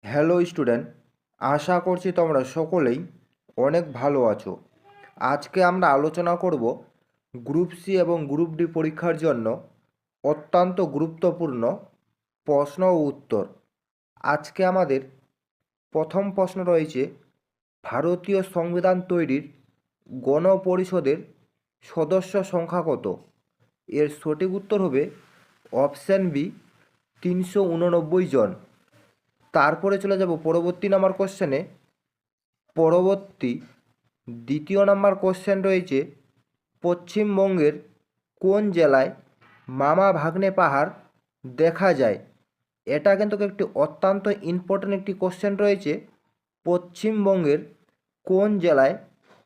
Hello student, আশা করছি তোমরা সকলেই অনেক ভালো আছো। আজকে আমরা আলোচনা করব গ্রুপ সি এবং গ্রুপ ডি পরীক্ষার জন্য অত্যন্ত গুরুত্বপূর্ণ প্রশ্ন ও উত্তর। আজকে আমাদের প্রথম প্রশ্ন রয়েছে, ভারতীয় সংবিধান তৈরির গণপরিষদের সদস্য সংখ্যা কত? এর সঠিক উত্তর হবে অপশান বি, 389 জন। তারপরে চলে যাব পরবর্তী নাম্বার কোশ্চেনে। পরবর্তী দ্বিতীয় নাম্বার কোশ্চেন রয়েছে, পশ্চিমবঙ্গের কোন জেলায় মামা ভাগ্নে পাহাড় দেখা যায়? এটা কিন্তু একটি অত্যন্ত ইম্পর্ট্যান্ট একটি কোশ্চেন রয়েছে। পশ্চিমবঙ্গের কোন জেলায়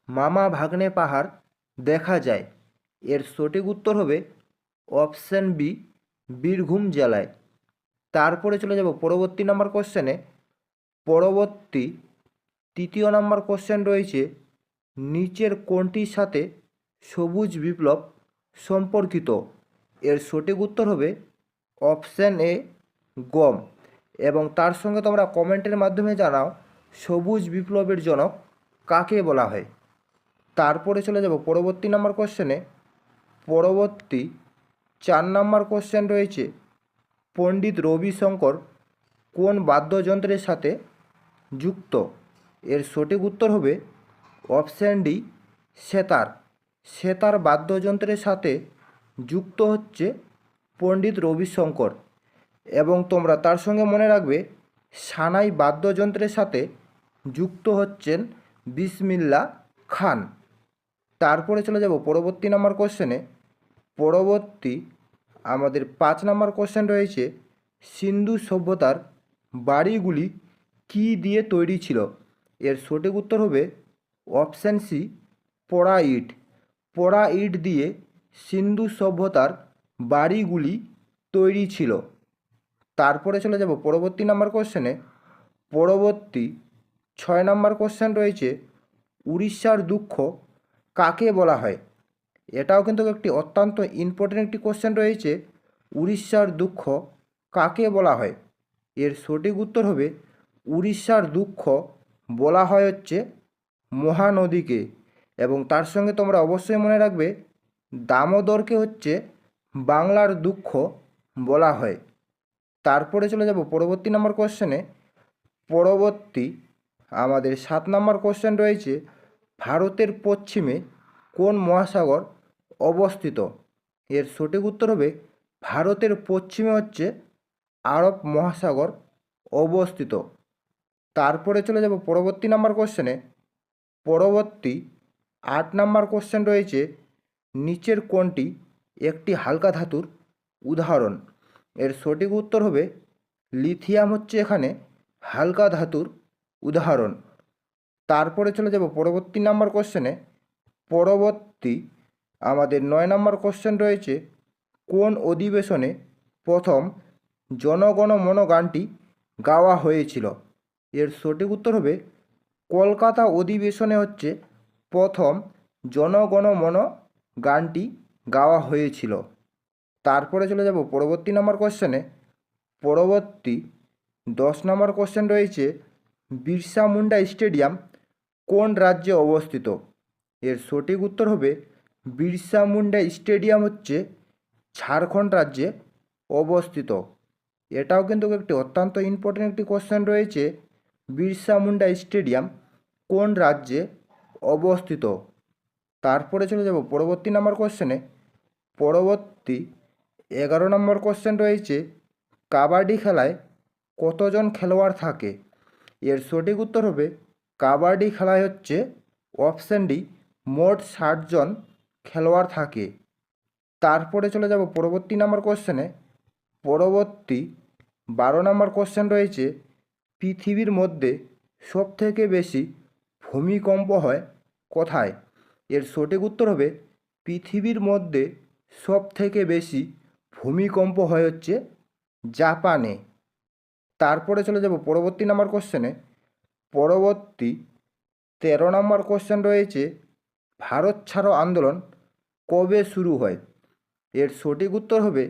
মামা ভাগ্নে পাহাড় দেখা যায়? এর সঠিক উত্তর হবে অপশান বি, বীরভূম জেলায়। তারপরে চলে যাব পরবর্তী নাম্বার কোশ্চেনে। পরবর্তী তৃতীয় নাম্বার কোশ্চেন রয়েছে, নিচের কোনটির সাথে সবুজ বিপ্লব সম্পর্কিত? এর সঠিক উত্তর হবে অপশান এ, গম। এবং তার সঙ্গে তোমরা কমেন্টের মাধ্যমে জানাও সবুজ বিপ্লবের জনক কাকে বলা হয়। তারপরে চলে যাব পরবর্তী নাম্বার কোশ্চেনে। পরবর্তী 4 নাম্বার কোশ্চেন রয়েছে, পণ্ডিত রবিশঙ্কর কোন বাদ্যযন্ত্রের সাথে যুক্ত? এর সঠিক উত্তর হবে অপশান ডি, সেতার। সেতার বাদ্যযন্ত্রের সাথে যুক্ত হচ্ছে পণ্ডিত রবিশঙ্কর। এবং তোমরা তার সঙ্গে মনে রাখবে, সানাই বাদ্যযন্ত্রের সাথে যুক্ত হচ্ছেন বিসমিল্লা খান। তারপরে চলে যাব পরবর্তী নাম্বার কোশ্চেনে। পরবর্তী আমাদের 5 নাম্বার কোশ্চেন রয়েছে, সিন্ধু সভ্যতার বাড়িগুলি কী দিয়ে তৈরি ছিল? এর সঠিক উত্তর হবে অপশান সি, পোড়া ইট। পোড়া ইট দিয়ে সিন্ধু সভ্যতার বাড়িগুলি তৈরি ছিল। তারপরে চলে যাব পরবর্তী নাম্বার কোশ্চেনে। পরবর্তী 6 নাম্বার কোশ্চেন রয়েছে, উড়িষ্যার দুঃখ কাকে বলা হয়? এটাও কিন্তু একটি অত্যন্ত ইম্পর্টেন্ট একটি কোশ্চেন রয়েছে, উড়িষ্যার দুঃখ কাকে বলা হয়? এর সঠিক উত্তর হবে উড়িষ্যার দুঃখ বলা হয় হচ্ছে মহানদীকে। এবং তার সঙ্গে তোমরা অবশ্যই মনে রাখবে, দামোদরকে হচ্ছে বাংলার দুঃখ বলা হয়। তারপরে চলে যাব পরবর্তী নাম্বার কোশ্চেনে। পরবর্তী আমাদের 7 নাম্বার কোশ্চেন রয়েছে, ভারতের পশ্চিমে কোন মহাসাগর অবস্থিত? এর সঠিক উত্তর হবে ভারতের পশ্চিমে হচ্ছে আরব মহাসাগর অবস্থিত। তারপরে চলে যাব পরবর্তী নাম্বার কোশ্চেনে। পরবর্তী 8 নাম্বার কোশ্চেন রয়েছে, নিচের কোনটি একটি হালকা ধাতুর উদাহরণ? এর সঠিক উত্তর হবে লিথিয়াম হচ্ছে এখানে হালকা ধাতুর উদাহরণ। তারপরে চলে যাব পরবর্তী নাম্বার কোশ্চেনে। পরবর্তী আমাদের 9 নাম্বার কোশ্চেন রয়েছে, কোন অধিবেশনে প্রথম জনগণ মন গানটি গাওয়া হয়েছিল? এর সঠিক উত্তর হবে কলকাতা অধিবেশনে হচ্ছে প্রথম জনগণ মন গানটি গাওয়া হয়েছিল। তারপরে চলে যাব পরবর্তী নাম্বার কোশ্চেনে। পরবর্তী 10 নাম্বার কোশ্চেন রয়েছে, বিরসা মুন্ডা স্টেডিয়াম কোন রাজ্যে অবস্থিত? এর সঠিক উত্তর হবে বিরসা মুন্ডা স্টেডিয়াম হচ্ছে ঝাড়খণ্ড রাজ্যে অবস্থিত। এটাও কিন্তু একটি অত্যন্ত ইম্পর্টেন্ট একটি কোশ্চেন রয়েছে, বিরসা মুন্ডা স্টেডিয়াম কোন রাজ্যে অবস্থিত। তারপরে চলে যাব পরবর্তী নাম্বার কোশ্চেনে। পরবর্তী 11 নম্বর কোশ্চেন রয়েছে, কাবাডি খেলায় কতজন খেলোয়াড় থাকে? এর সঠিক উত্তর হবে কাবাডি খেলায় হচ্ছে অপশান ডি, মোট 60 জন খেলোয়াড় থাকে। তারপরে চলে যাব পরবর্তী নাম্বার কোশ্চেনে। পরবর্তী 12 নম্বর কোশ্চেন রয়েছে, পৃথিবীর মধ্যে সবথেকে বেশি ভূমিকম্প হয় কোথায়? এর সঠিক উত্তর হবে পৃথিবীর মধ্যে সবথেকে বেশি ভূমিকম্প হয় হচ্ছে জাপানে। তারপরে চলে যাব পরবর্তী নাম্বার কোশ্চেনে। পরবর্তী 13 নম্বর কোশ্চেন রয়েছে, ভারত ছাড়ো আন্দোলন কবে শুরু হয়? এর সঠিক উত্তর হবে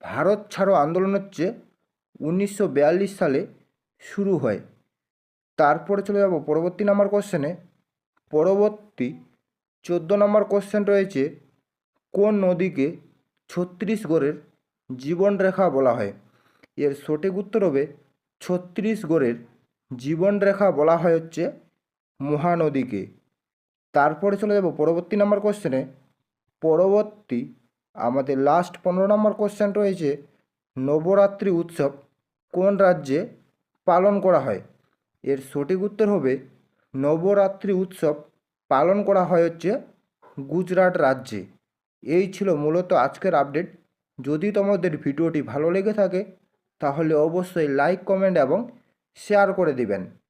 ভারত ছাড়ো আন্দোলন হচ্ছে 1942 সালে শুরু হয়। তারপরে চলে যাব পরবর্তী নাম্বার কোশ্চেনে। পরবর্তী 14 নম্বর কোশ্চেন রয়েছে, কোন নদীকে ছত্তিশগড়ের জীবনরেখা বলা হয়? এর সঠিক উত্তর হবে ছত্তিশগড়ের জীবনরেখা বলা হয় হচ্ছে মহানদীকে। তারপরে চলে যাব পরবর্তী নাম্বার কোশ্চেনে। পরবর্তী আমাদের লাস্ট 15 নম্বর কোশ্চেন রয়েছে, নবরাত্রি উৎসব কোন রাজ্যে পালন করা হয়? এর সঠিক উত্তর হবে নবরাত্রি উৎসব পালন করা হয় হচ্ছে গুজরাট রাজ্যে। এই ছিল মূলত আজকের আপডেট। যদি তোমাদের ভিডিওটি ভালো লেগে থাকে তাহলে অবশ্যই লাইক, কমেন্ট এবং শেয়ার করে দিবেন।